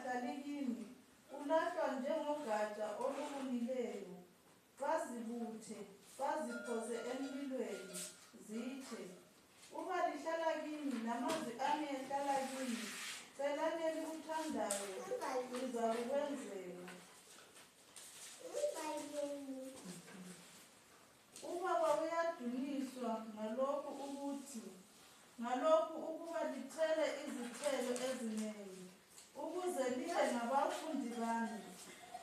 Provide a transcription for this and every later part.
ungahlali kimi ulahlwa njengogatsha olubunileyo. Bazibuthe, baziphose emlilweni, zithe, uba lihlala kimi namazwi ami ehlala kimi, celani elikuthandayo lizakukwenzela. Ubaba uyadunyiswa ngalokhu ukuba lithele izithelo eziningi, ukuze libe ngabafundi bami.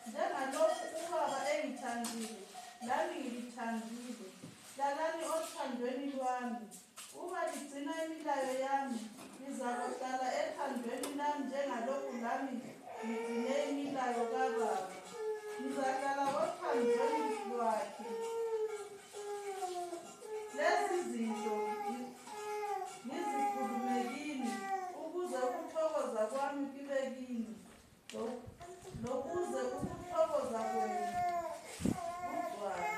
Njengalokhu ubaba engithandile, lami ngilithandile. Hlalani othandweni lwami. Uba ligcina imilayo yami, lizakuhlala ethandweni lami njengalokhu lami ngigcine imilayo kaBaba. Ngizahlala othandweni lwakhe. Lezi zinto ngizikhulume kini, ukuze ukuthokoza kwami kube kini, lokuze ukuthokoza kwenu kugcwale.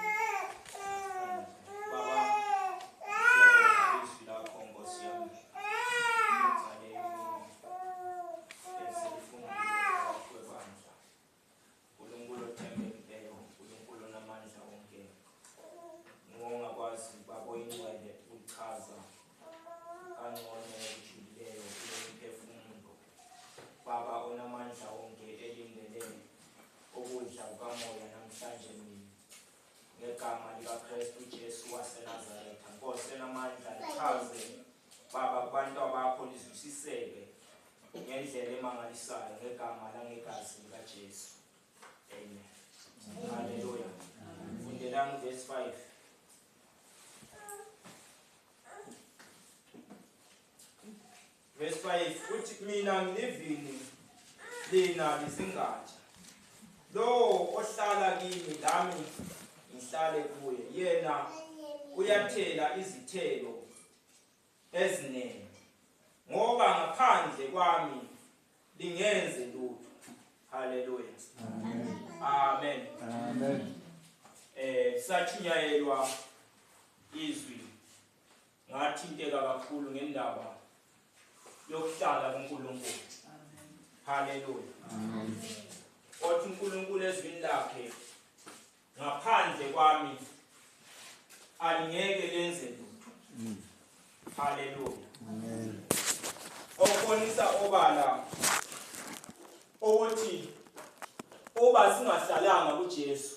Ngegama likaKristu Jesu waseNazaretha, Nkosi enamandla, lichaze Baba kubantu bakho lizwisiseke ngendlela emangalisayo ngegama langegazi likaJesu. Amen. Haleluya. Fundelani verse 5. Verse 5 uthi mina ngilivini lina lizingatsha. Lo ohlala kimi lami ngihlale kuye, yena uyathela izithelo eziningi, ngoba ngaphandle kwami lingenze lutho. Haleluya. Amen. Amen. Satshunyayelwa izwi ngathinteka kakhulu ngendaba yokuhlala kuNkulunkulu. Haleluya. Amen. Othi uNkulunkulu ezwini lakhe, ngaphandle kwami alingeke lenze lutho. Haleluya. Amen. Okubonisa obala ukuthi uba singahlalanga kuJesu,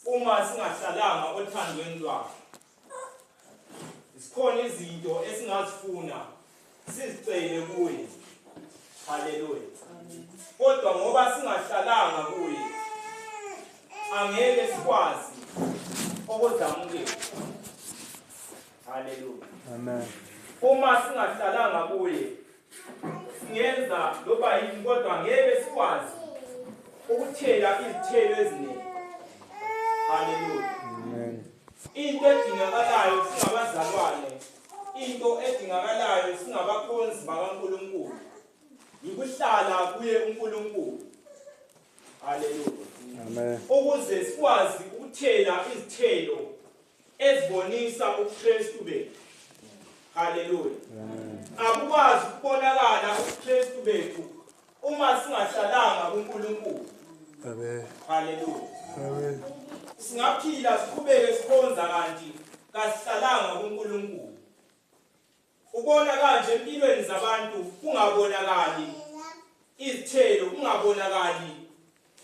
uma singahlalanga othandweni lwakhe, sikhona izinto esingazifuna sizicele kuye. Haleluya. Kodwa ngoba singahlalanga kuye, angeke sikwazi ukuzamukela. Haleluya. Amen. Uma singahlalanga kuye, singenza loba yini kodwa angeke sikwazi ukuthela izithelo eziningi. Haleluya. Amen. Into edingakalayo singabazalwane, into edingakalayo singabakhonzi bakaNkulunkulu, yikuhlala kuye uNkulunkulu. Haleluya. Amen. Ukuze sikwazi ukuthela izithelo ezibonisa uKristu bethu. Haleluya. Amen. Akukwazi ukubonakala uKristu bethu uma singahlalanga kuNkulunkulu. Amen. Haleluya. Amen. Singaphila siqhubeke sikhonza kanti kasihlalanga kuNkulunkulu. Ubona kanje empilweni zabantu kungabonakali izithelo, kungabonakali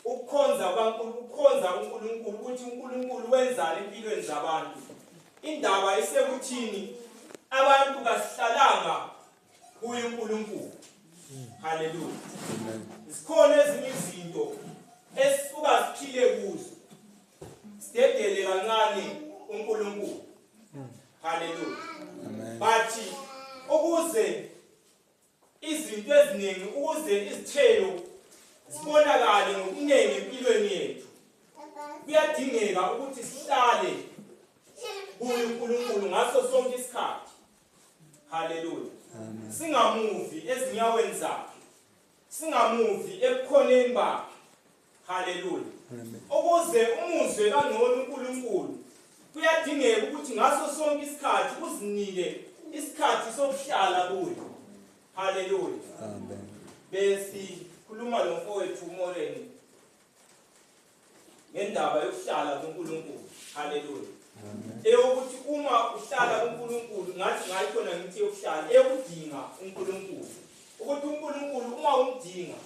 ukukhonza uNkulunkulu, ukuthi uNkulunkulu wenzani empilweni zabantu. Indaba isekuthini abantu kasihlalanga kuye uNkulunkulu. Haleluya. Sikhona ezinye izinto esisuka siphile kuzo, sidedele kancane uNkulunkulu. Haleluya. Bathi ukuze izinto eziningi, ukuze izithelo zibonakale ngokuningi empilweni yethu, kuyadingeka ukuthi sihlale kuye uNkulunkulu ngaso sonke isikhathi. Haleluya. Singamuvi ezinyaweni zakhe, singamuvi ebukhoneni bakhe. Haleluya. Ukuze umuzwe kangcono uNkulunkulu, kuyadingeka ukuthi ngaso sonke isikhathi uzinike isikhathi sokuhlala kuye. Haleluya. Amen. besikhuluma lo mfowethu uMoreni ngendaba yokuhlala kuNkulunkulu. Haleluya. Eyokuthi uma uhlala kuNkulunkulu ngathi ngayikhona ngithi yokuhlala eyokudinga uNkulunkulu. Ukuthi uNkulunkulu uma umdinga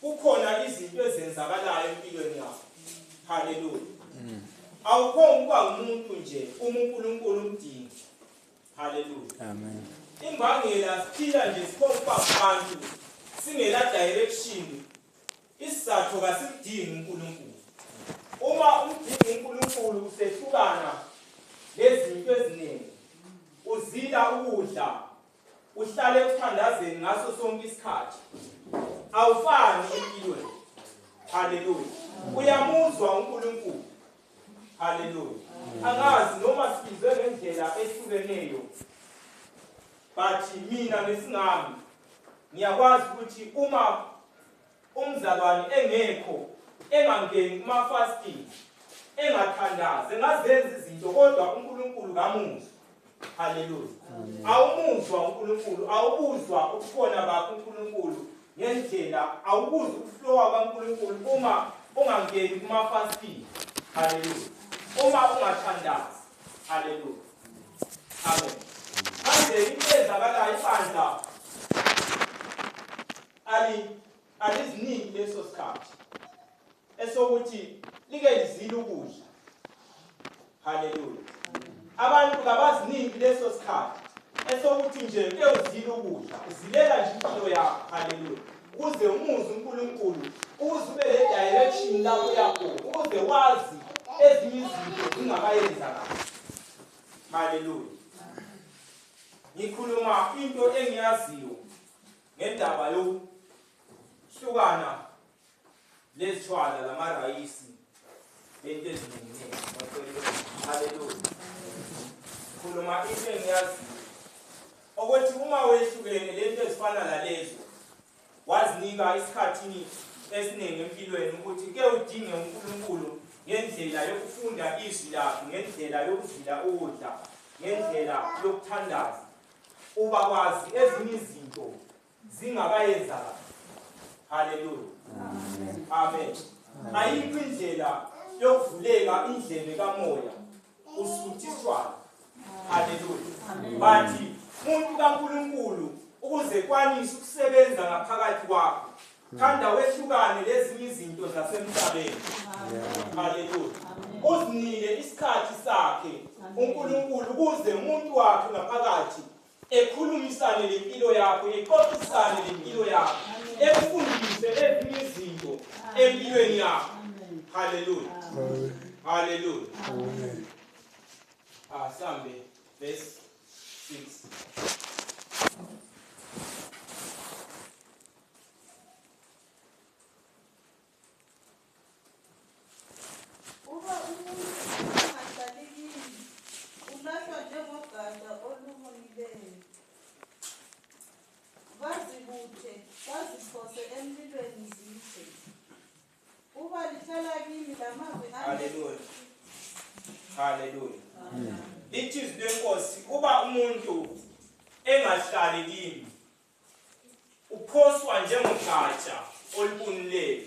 kukhona izinto ezenzakalayo empilweni yakho. Haleluya. Awukhona ukuba umuntu nje uma uNkulunkulu umdinga. Haleluya. Amen. Imbangela siphila nje sikhomba abantu singela direction. Isizathu kasidingi uNkulunkulu. Uma umdingi uNkulunkulu usehlukana lezinto eziningi. Uzila ukudla, uhlale ekuthandazeni ngaso sonke isikhathi. Awufani empilweni. Haleluya. Uyamuzwa uNkulunkulu. Haleluya. Angazi noma sibizwe ngendlela ehlukeneyo. Bathi mina ngesingami ngiyakwazi ukuthi uma umzalwane engekho engangeni kuma fasting engathandazi engazenza izinto kodwa uNkulunkulu kamuzwa. Haleluya. Awumuzwa uNkulunkulu, awubuzwa ukukhona bakho uNkulunkulu ngendlela, awubuzwa ukuflowa kaNkulunkulu uma ungangeni kuma fasting. Haleluya. Uma ungathandazi. Haleluya. Amen. Manje into ezakalayo ibandla aliziningi leso sikhathi esokuthi like lizile ukudla. Haleluya. Abantu kabaziningi leso sikhathi esokuthi nje uzile ukudla, uzilela nje impilo yakho. Haleluya. Ukuze umuze uNkulunkulu, ukuze ube le direction lapho yakho, ukuze wazi ezinye izinto zingakayenzakala. Haleluya. Ngikhuluma into engiyaziyo ngendaba yokuhlukana lezithwala lamarayisi lento eziningi. Haleluya. Ngikhuluma into engiyaziyo ukuthi uma wehlukene lento ezifana nalezo wazinika isikhathini esiningi empilweni ukuthi ke udinge uNkulunkulu ngendlela yokufunda izwi lakhe, ngendlela yokuzila ukudla, ngendlela yokuthandaza, uba kwazi ezinye izinto zingakayenzakali. Haleluya. Amen. Amen. Ayikho indlela yokuvuleka indlebe kamoya usuthiswa. Haleluya. Bathi umuntu kaNkulunkulu ukuze kwanise ukusebenza ngaphakathi kwakho, thanda wehlukane lezinye izinto zasemhlabeni. Haleluya. Uzinike isikhathi sakhe uNkulunkulu ukuze umuntu wakhe ngaphakathi ekhulumisane lempilo yakho, exoxisane lempilo yakho, ekufundise ezinye izinto empilweni yakho. Haleluya. Haleluya. Amen. Sambe verse 6. Haleluya. Lithi izwi lenkosi kuba umuntu engahlali kimi uphoswa njengogatsha olubunileyo.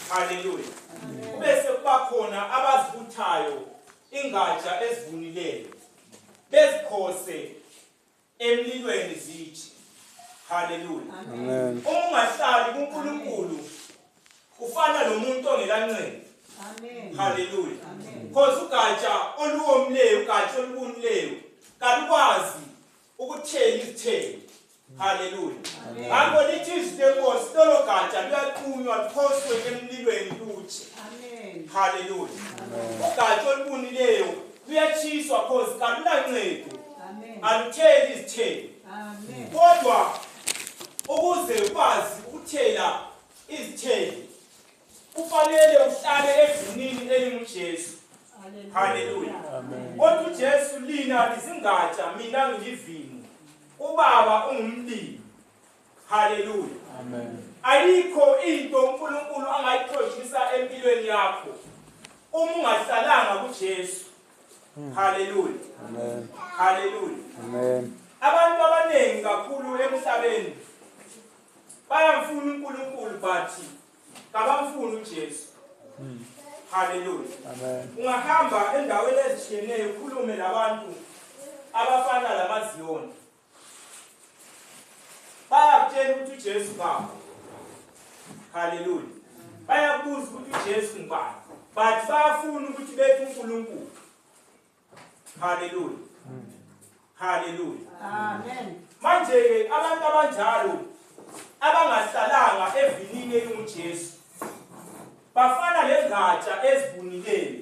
Haleluya. Bese kuba khona abazivuthayo ingatsha ezivunileyo bezikhose emlilweni zithi. Haleluya. Amen. Ungahlali kuNkulunkulu ufana nomuntu ongelancane. Amen. Haleluya. Because ugatsha oluwomleyo, ugatsha olubunileyo kalukwazi ukuthela izithelo. Haleluya. Ngakho lithi izwi lenkosi lolo gatsha luyaqunywa luphoswe emlilweni luthi. Amen. Haleluya. Ugatsha olubunileyo luyachiswa because kalulancedo. Amen. Alutheli izithelo. Amen. Kodwa ukuze ukwazi ukuthela izithelo kufanele uhlale evunini elinguJesu. Haleluya. Kodwa uJesu lina lizingatsha, mina ngilivini. Ubaba ungumlimi. Haleluya. Amen. Ayikho into uNkulunkulu angayiprojisa empilweni yakho uma ungahlalanga kuJesu. Haleluya. Amen. Haleluya. Amen. Abantu abaningi kakhulu emhlabeni bayamfuna uNkulunkulu bathi kabamfuni uJesu. Hallelujah. Amen. Ungahamba endaweni ezishiyeneyo ukhulume labantu abafana lamaZiyoni. Bayakutshela ukuthi uJesu ngapha. Hallelujah. Bayakubuza ukuthi uJesu ngubani. But bayafuna ukuthi bethi uNkulunkulu. Hallelujah. Hallelujah. Amen. Manje ke abantu abanjalo abangahlalanga evinini elinguJesu bafana legatsha ezibunileyo.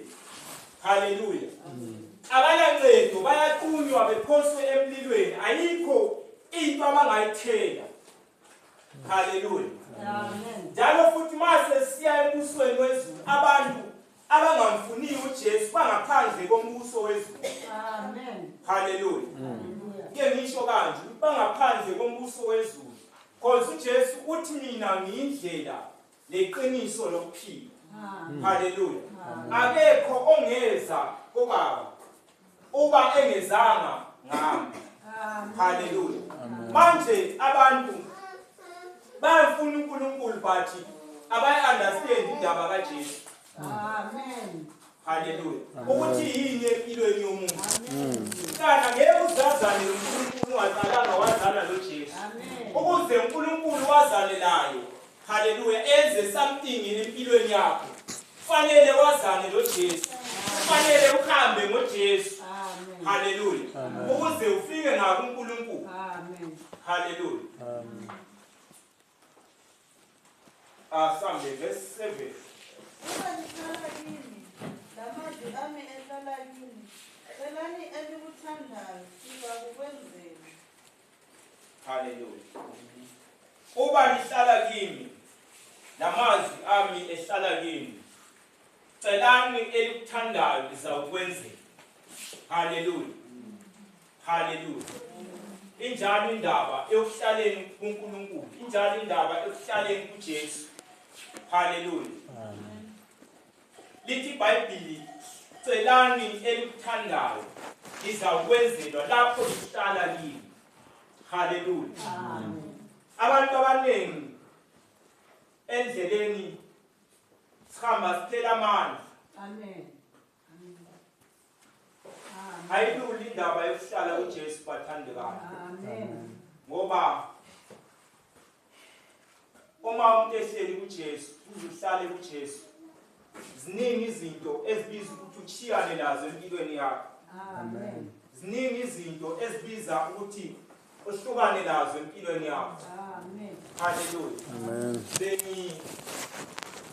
Hallelujah. Abanancedo bayaqunywa bephoswe emlilweni, ayikho into abangayithela. Hallelujah. Amen. Njalo futhi mase siya embusweni wezulu, abantu abangamfuni uJesu bangaphandle kombuso wezulu. Amen. Hallelujah. Hallelujah. Ke ngisho kanje bangaphandle kombuso wezulu. Because uJesu uthi mina ngiyindlela leqiniso lokuphila. Hallelujah. Akekho ongeza koBaba uba engezanga ngami. Hallelujah. Manje abantu bayafuna uNkulunkulu bathi abayi-understand indaba kaJesu. Amen. Hallelujah. Ukuthi yini empilweni yomuntu. Kana ngeke uzazane noNkulunkulu ungaqalanga wazana noJesu. Amen. Ukuze uNkulunkulu wazane naye. Hallelujah. Enze something empilweni yakho. Kufanele wazane noJesu. Kufanele uhambe ngoJesu. Amen. Hallelujah. Ukuze ufike ngako uNkulunkulu. Amen. Hallelujah. Sambe verse 7. Uma nihlala kini, lamazwi ami ehlala kini, celani elikuthandayo, sizakukwenzela. Hallelujah. Uba nihlala kimi, namazwi ami ehlala kimi, celani elikuthandayo lizakwenzela. Hallelujah. Hallelujah. Injalo indaba yokuhlaleni kuNkulunkulu, injalo indaba yokuhlaleni kuJesu. Hallelujah. Lithi iBhayibheli, celani elikuthandayo lizakwenzelwa lapho lihlala kimi. Hallelujah. Amen. Abantu abaningi endleleni sihamba siphela amandla. Amen. Ayilula indaba yokuhlala uJesu bathandekayo. Amen. Ngoba uma umuntu ehleli kuJesu, uzuhlale kuJesu, ziningi izinto ezibiza ukuthi uchiyane nazo empilweni yakho. Amen. Ziningi izinto ezibiza ukuthi uhlukane nazo empilweni yakho. Amen. Hallelujah. Amen.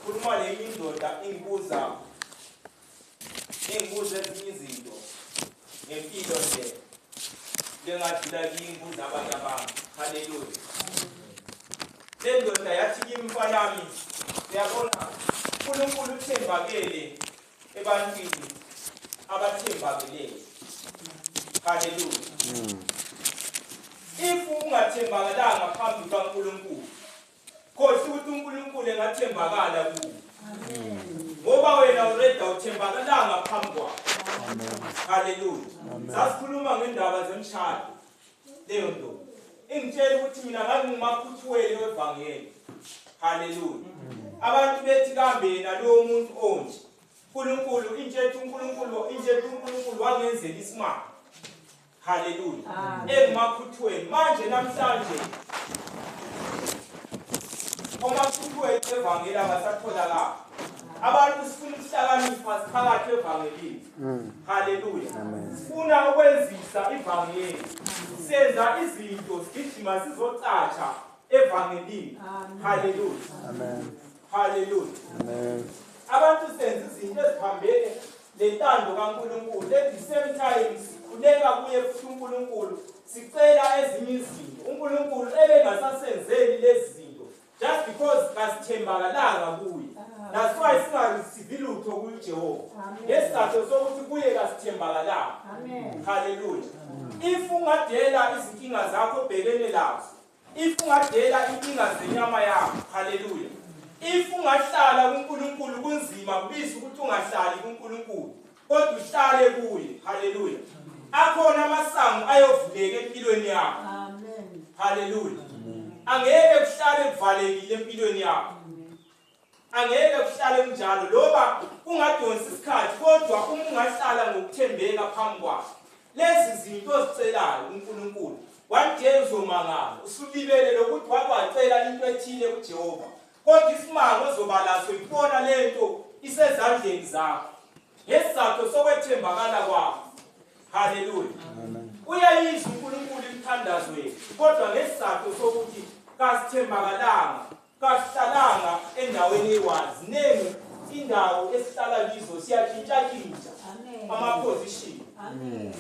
Khuluma le indoda ingibuza ezinye izinto ngempilo nje lengadlula kuyingibuza abantu abami. Hallelujah. Le ndoda yathi kimi mfanami, uyabona uNkulunkulu uthembakele ebantwini abathembakeleyo. Hallelujah. If ungathembakalanga phambi kaNkulunkulu, khohle ukuthi uNkulunkulu engathembakala kuwe. Amen. Ngoba wena already uthembakalanga phambi kwakhe. Hallelujah. Sasikhuluma ngendaba zemshado leyo nto. Ingitshela ukuthi mina ngangimaphuthuwele wevangeli. Hallelujah. Abantu bethi kambe nalowo muntu onje. uNkulunkulu injethu uNkulunkulu wangenzela isimanga. Hallelujah. Engimaphuthweni manje namhlanje omaphuthuweni evangeli abasatholakala. Abantu sifuna ukuhlakanipha siphakathi evangelini. Hallelujah. Sifuna ukwenzisa ivangeli. Senza izinto sigijima sizocatsha evangelini. Hallelujah. Amen. Hallelujah. Amen. Abantu senza izinto eziphambene lentando kaNkulunkulu. At the same time sikhuleka kuye futhi uNkulunkulu sicela ezinye izinto. uNkulunkulu ebengasasenzeli lezi zinto just because kasithembakalanga kuye. That's why singareceive lutho kuJehova. Ngesizathu sokuthi kuye kasithembakalanga. Amen. Hallelujah. If ungadela izinkinga zakho obhekene lazo, if ungadela inkinga zenyama yakho, hallelujah. If ungahlala kuNkulunkulu kunzima kubisa ukuthi ungahlali kuNkulunkulu, kodwa uhlale kuye, hallelujah. Akhona amasango ayovuleka empilweni yakho. Amen. Hallelujah. angeke kuhlale kuvalekile empilweni yakho. Angeke kuhlale kunjalo loba ungadonsi isikhathi kodwa uma ungahlala ngokuthembeka phambi kwakhe. Lezi zinto ozicelayo uNkulunkulu one day uzomangala usulibele lokuthi wakwacela into ethile kuJehova. Kodwa isimanga ozoba laso ikubona lento isezandleni zakho. Ngesizathu sokwethembakala kwakho. Hallelujah. Uyayizwa uNkulunkulu imithandazo yethu kodwa ngesizathu sokuthi kasithembakalanga, kasihlalanga endaweni ewazi. Nengi indawo esihlala kizo siyatshintsha ama-position.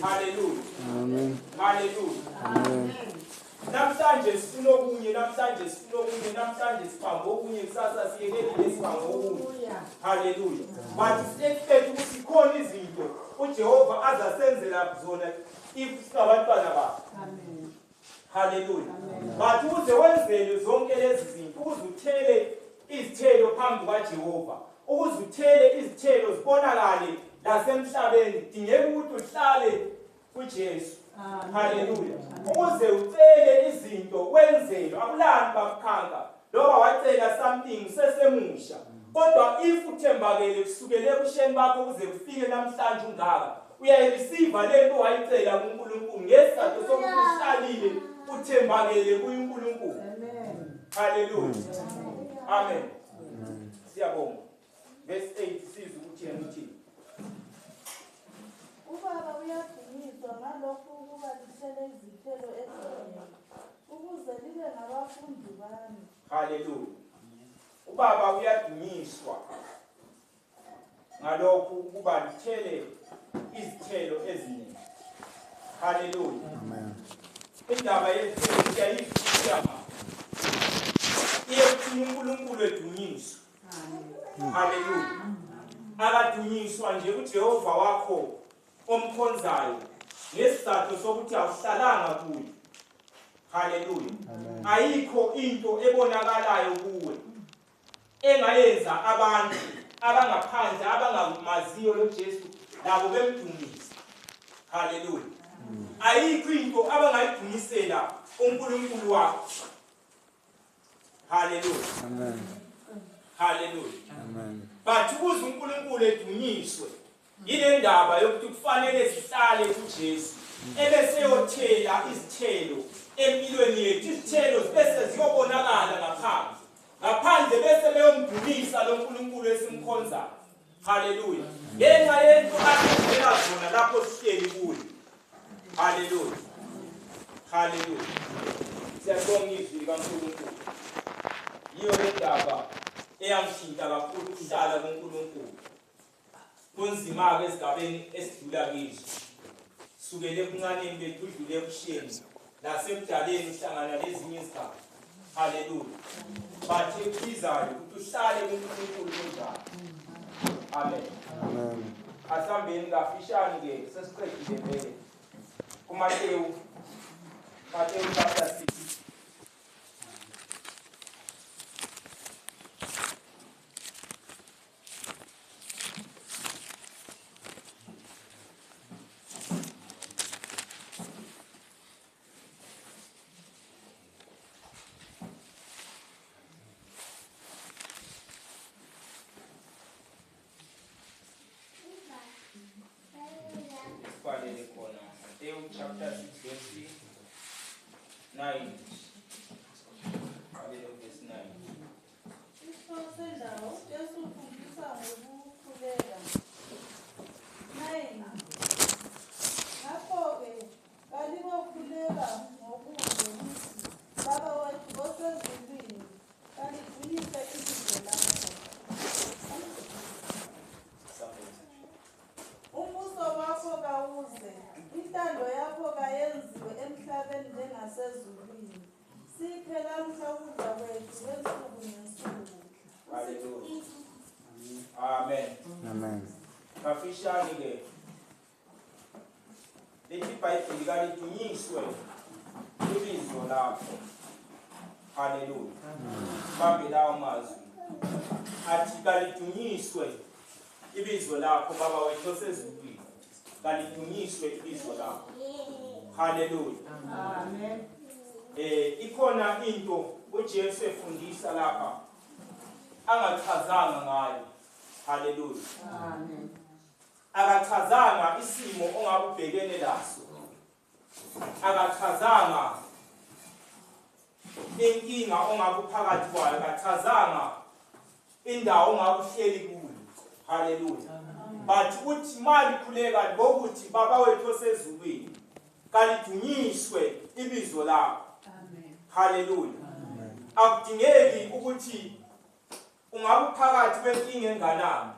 Hallelujah. Amen. Hallelujah. Amen. Namhlanje sifuna okunye, namhlanje sifuna okunye, namhlanje siphambe okunye, kusasa siyekelile siphambe okunye. Hallelujah. But expect ukuthi khona izinto uJehova azasenzela zona if singabantwana bakhe. Amen. Hallelujah. But uze wenzele zonke lezi zinto, uze uthele izithelo phambi kwaJehova, uze uthele izithelo zibonakale lasemhlabeni. Dingeka ukuthi uhlale kuJesu. Hallelujah. Uze ucele izinto wenzelwe, akulani bakukhanka loba wacela something sesemusha. Kodwa if uthembakele kusukela ebusheni bakho uze kufike namhlanje ungaka, uyayireceive lento wayicela kuNkulunkulu ngesizathu sokuthi uhlalile uthembakele kuNkulunkulu. Amen. Hallelujah. Amen. Siyabonga. Verse 8 siza ukuthi yena uthini? Ubaba uyadunyiswa ngalokho ukuba lithele izithelo ezinengi ukuze libe ngabafundi bami. Hallelujah. Ubaba uyadunyiswa ngalokho ukuba lithele izithelo eziningi. Hallelujah. Amen. Indaba yezithelo siyayifunda. Iyokuthi uNkulunkulu edunyiswe. Hallelujah. Akadunyiswa nje uJehova wakho omkhonzayo ngesizathu sokuthi awuhlalanga kuye. Hallelujah. Ayikho into ebonakalayo kuwe engayenza abantu abangaphandle abangamaziyo lo Jesu labo bemdumisa. Hallelujah. Ayikho into abangayidumisela uNkulunkulu wakho. Hallelujah. Amen. Hallelujah. Amen. But ukuze uNkulunkulu edunyiswe yile ndaba yokuthi kufanele sihlale kuJesu ebese yothela izithelo empilweni yethu. Izithelo bese ziyobonakala ngaphandle. Ngaphandle bese beyomdumisa lo Nkulunkulu esimkhonzayo. Hallelujah. Ngenxa yento asivela zona lapho sihleli kuye. Hallelujah. Hallelujah. Siyabonga izwi likaNkulunkulu. Yiyo le ndaba eyangishintsha kakhulu ukuhlala kuNkulunkulu. Kunzima-ke esigabeni esidlula kizo. Sukele ebuncaneni bethu udlule ebusheni nasebudaleni uhlangana nezinye izigaba. Hallelujah. But ekubizayo ukuthi uhlale kuNkulunkulu kunjalo. Amen. Amen. Asihambeni kafishane-ke sesiqedile vele kuMateyu chapter 6. Chapter 6 verse 9. Verse 9. Sendawo Jesu ufundisa ngokukhuleka. 9. Ngakho-ke kalibokhuleka ngokuze ukuthi Baba wethu osezulwini kalidlulise ibizo lakho. Umbuso wakho kawuze, intando yakho kayenziwe emhlabeni njengasezulwini. Siphe lamhla ukudla kwethu kwensuku nensuku. Hallelujah. Amen. Amen. Kafishane-ke lithi iBhayibheli kalidunyiswe ibizo lakho. Hallelujah. Bambe lawo mazwi athi kalidunyiswe ibizo lakho Baba wethu osezulwini. Kalidunyiswe ibizo lakho. Hallelujah. Amen. ikhona into uJesu efundisa lapha angachazanga ngayo. Haleluya. Amen. Akachazanga isimo ongabe ubhekene laso. Akachazanga inkinga ongabe uphakathi kwayo. Akachazanga indawo ongabe uhleli kuyo. Haleluya. But uthi mali khuleka ngokuthi baba wethu osezulwini kalidunyiswe ibizo lakho. Amen. Haleluya. Akudingeki ukuthi ungabe uphakathi kwenkinga enganani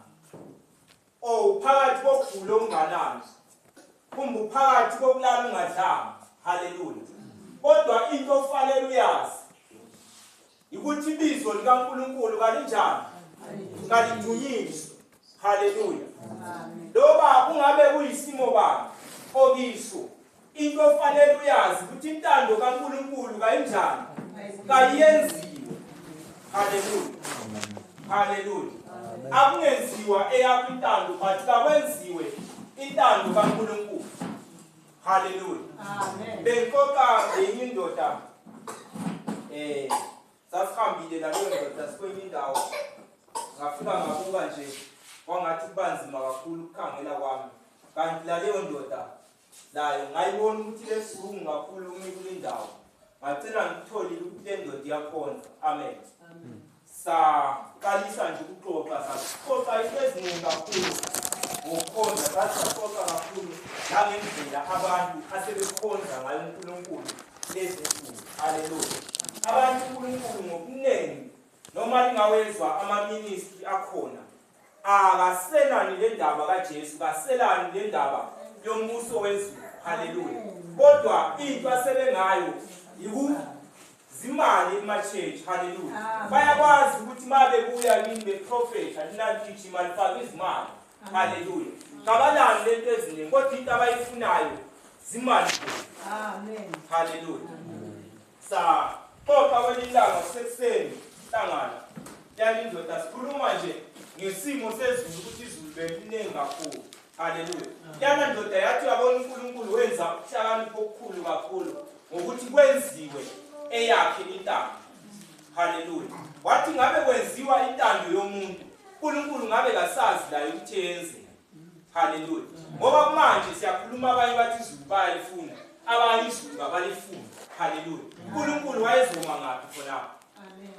phakathi kokugula okunganani kumbe uphakathi kokulala ungadlanga. Haleluya. Kodwa into ofanele uyazi ukuthi ibizo likaNkulunkulu kalinjani, kalidunyiswe. Haleluya. Loba kungabe kuyisimo bani okiso, into ofanele uyazi ukuthi intando kaNkulunkulu kayinjani, kayenziwe. Haleluya. Haleluya. Akungenziwa eyakho intando but kakwenziwe intando kaNkulunkulu. Haleluya. Amen. Benkoka ngenye indoda sasihambile naleyo ndoda sikwenye indawo, ngafika ngabuka nje kwangathi kubanzima kakhulu ukukhangela kwami, kanti laleyo ndoda layo ngayibona ukuthi lesizungu kakhulu kule ndawo, ngacela ngitholile ukuthi le ndoda iyakhonza. Amen. Saqalisa nje ukuxoxa, saxoxa into eziningi kakhulu ngokukhonza, saxoxa kakhulu nangendlela abantu asebekhonza ngayo uNkulunkulu lezi nsuku. Haleluya. Abantu uNkulunkulu ngokuningi noma lingawezwa ama-ministry akhona akaselani le ndaba kaJesu, kaselani le ndaba yombuso wezulu. Haleluya. Kodwa into asebengayo zimali ema-church. Haleluya. Bayakwazi ukuthi uma bebuya kini beprofetha linagijima lifake izimali. Haleluya. Kabalani lento eziningi kodwa into abayifunayo zimali. Amen. Haleluya. Saxoxa kwelinye ilanga kusekuseni hlangana yali indoda sikhuluma nje ngesimo sezulu ukuthi izulu beliningi kakhulu. Haleluya. Yana ndoda yathi uyabona uNkulunkulu wenza ukuhlakanipha okukhulu kakhulu ngokuthi kwenziwe eyakhe intando. Haleluya. Wathi ngabe kwenziwa intando yomuntu, uNkulunkulu ngabe kasazi layo ukuthi yenze. Haleluya. Ngoba manje siyakhuluma abanye bathi izulu bayalifuna, abanye izulu abalifuni. Haleluya. uNkulunkulu wayezoma ngaphi khona? Amen.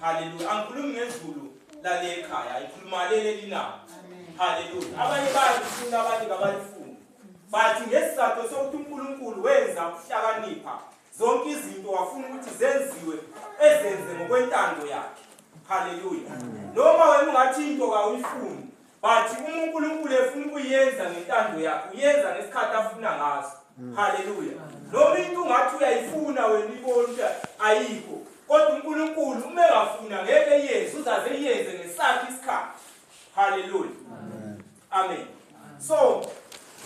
Haleluya. Angikhulumi ngezulu lale ekhaya, ngikhuluma leli lina. Haleluya. Abanye bayalifuna, abanye abalifuni. Bathi ngesizathu sokuthi uNkulunkulu wenza ukuhlakanipha zonke izinto wafuna ukuthi zenziwe ezenze ngokwentando yakhe. Haleluya. Noma wena ungathi into kawuyifuni, bathi uNkulunkulu efuna ukuyenza ngentando yakhe, uyenza ngesikhathi afuna ngaso. Haleluya. Noma into ungathi uyayifuna wena ibona ukuthi ayikho, kodwa uNkulunkulu uma engafuna ngeke yenze, uzaze yenze ngesakhe isikhathi. Haleluya. Amen. So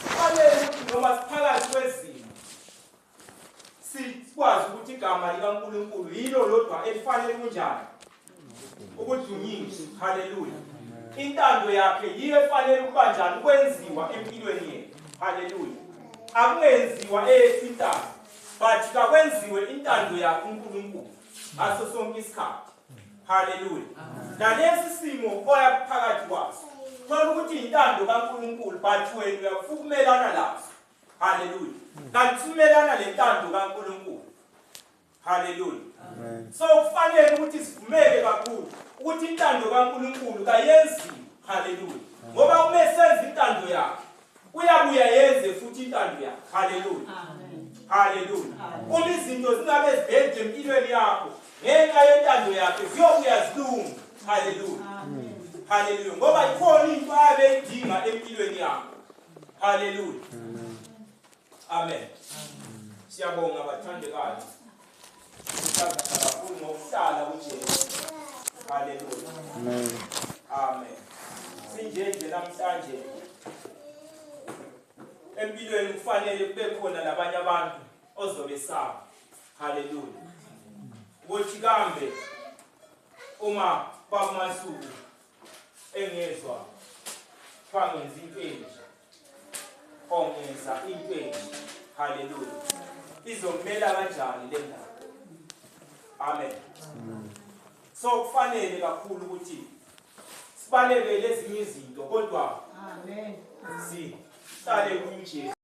kufanele ukuthi noma siphakathi kwezimo sikwazi ukuthi igama likaNkulunkulu yilo lodwa elifanele kunjani ukudunyiswa. Haleluya. Intando yakhe yiyo efanele ukuba njani ukwenziwa empilweni yethu. Haleluya. Akungenziwa eyesintando but kakwenziwe intando yakhe uNkulunkulu ngaso sonke isikhathi. Haleluya. Nalesi simo oya phakathi kwaso thola ukuthi intando kaNkulunkulu but wena uyafukumelana laso. Haleluya. Kanti umelana lentando kaNkulunkulu. Haleluya. So kufanele ukuthi sivumele kakhulu ukuthi intando kaNkulunkulu kayenziwe. Haleluya. Ngoba uma esenza intando yakhe uyabuya yenze futhi intando yakhe. Haleluya. Haleluya. Uma izinto zingabe zibheke empilweni yakho ngenxa yentando yakhe ziyobuya zilunga. Haleluya. Haleluya. Ngoba ikhona into ayebeyidinga empilweni yakho. Haleluya. Amen. Siyabonga bathandekayo. Sithatha kakhulu ngokuhlala kuJesu. Haleluya. Amen. Amen. Sinje namhlanje empilweni kufanele kube khona labanye abantu ozobesaba. Haleluya. Ukuthi kambe uma kwakumasuku engezwa kwangenza into entsha, ongenza into entsha. Haleluya. Izomela kanjani le ndaba? Amen. So kufanele kakhulu ukuthi sibalekele ezinye izinto kodwa sihlale kuJesu.